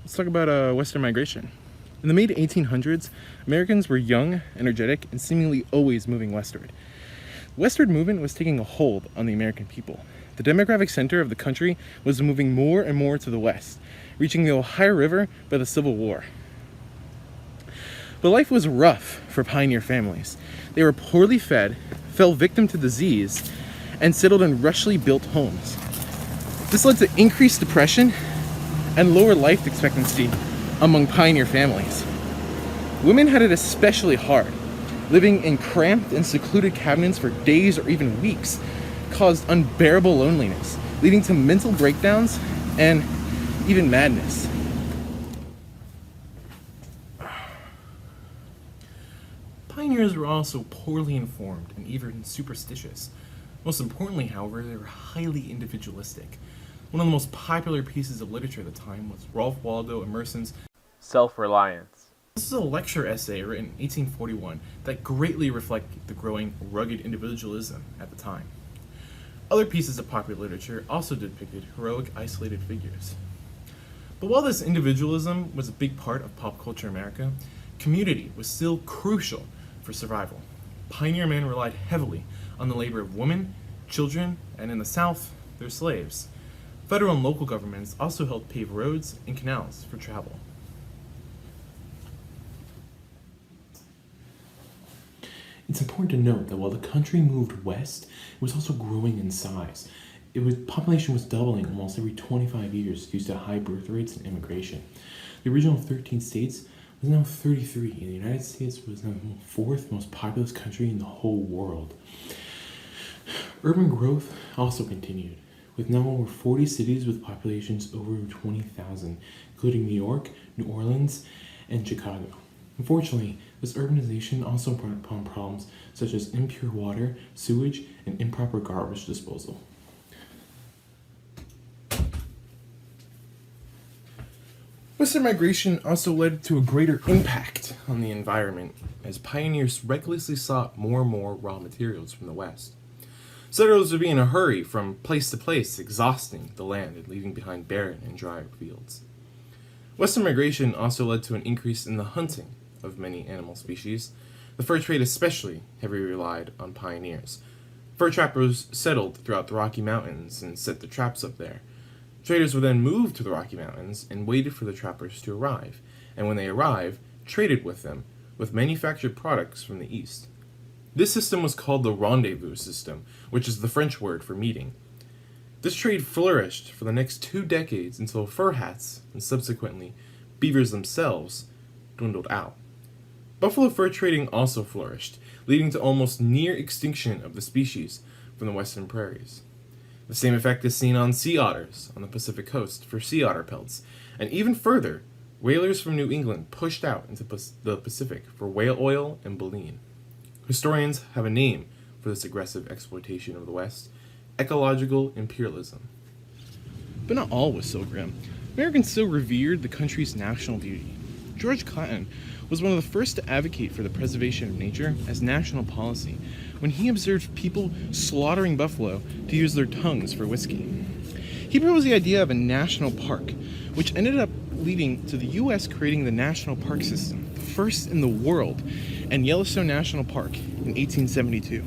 Let's talk about Western migration. In the mid-1800s, Americans were young, energetic, and seemingly always moving westward. The westward movement was taking a hold on the American people. The demographic center of the country was moving more and more to the west, reaching the Ohio River by the Civil War. But life was rough for pioneer families. They were poorly fed, fell victim to disease, and settled in rushly built homes. This led to increased depression and lower life expectancy among pioneer families. Women had it especially hard. Living in cramped and secluded cabins for days or even weeks caused unbearable loneliness, leading to mental breakdowns and even madness. Pioneers were also poorly informed and even superstitious. Most importantly, however, they were highly individualistic. One of the most popular pieces of literature at the time was Ralph Waldo Emerson's Self-reliance. This is a lecture essay written in 1841 that greatly reflected the growing rugged individualism at the time. Other pieces of popular literature also depicted heroic, isolated figures. But while this individualism was a big part of pop culture in America, community was still crucial for survival. Pioneer men relied heavily on the labor of women, children, and in the South, their slaves. Federal and local governments also helped pave roads and canals for travel. It's important to note that while the country moved west, it was also growing in size. Population was doubling almost every 25 years due to high birth rates and immigration. The original 13 states was now 33, and the United States was now the fourth most populous country in the whole world. Urban growth also continued, with now over 40 cities with populations over 20,000, including New York, New Orleans, and Chicago. Unfortunately, this urbanization also brought upon problems such as impure water, sewage, and improper garbage disposal. Western migration also led to a greater impact on the environment as pioneers recklessly sought more and more raw materials from the West. Settlers would be in a hurry from place to place, exhausting the land and leaving behind barren and dry fields. Western migration also led to an increase in the hunting of many animal species. The fur trade especially heavily relied on pioneers. Fur trappers settled throughout the Rocky Mountains and set their traps up there. Traders would then move to the Rocky Mountains and waited for the trappers to arrive, and when they arrived, traded with them with manufactured products from the East. This system was called the rendezvous system, which is the French word for meeting. This trade flourished for the next 2 decades until fur hats, and subsequently beavers themselves, dwindled out. Buffalo fur trading also flourished, leading to almost near extinction of the species from the western prairies. The same effect is seen on sea otters on the Pacific coast for sea otter pelts, and even further, whalers from New England pushed out into the Pacific for whale oil and baleen. Historians have a name for this aggressive exploitation of the West: ecological imperialism. But not all was so grim. Americans still revered the country's national beauty. George Cotton was one of the first to advocate for the preservation of nature as national policy when he observed people slaughtering buffalo to use their tongues for whiskey. He proposed the idea of a national park, which ended up leading to the U.S. creating the national park system, the first in the world, and Yellowstone National Park in 1872.